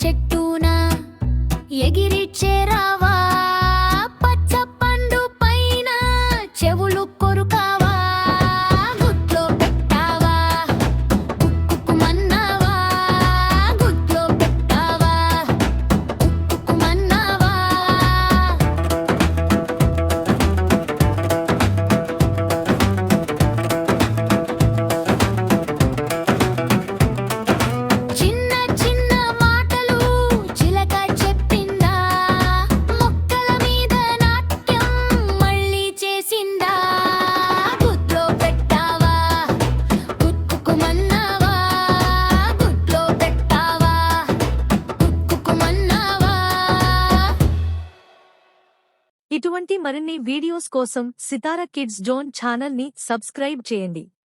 చెట్టున ఎగిరిచ్చేరావా పచ్చ పండు పైన చెవులు కొరుకావా గుట్లో పెట్టావా కుక్కుమన్నావా గుట్లో పెట్టావా కుక్కుమన్నావా చిన్న చిన్న మాటలు చిలక చెప్పిందా మొక్కల మీద నాట్యం మళ్ళీ చేసిందా గుట్లో పెట్టావా కుక్కుమన్నావా గుట్లో పెట్టావా కుక్కుమన్నావా ఇటువంటి మరిన్ని వీడియోస్ కోసం సితార కిడ్స్ జోన్ ఛానల్ ని సబ్స్క్రైబ్ చేయండి.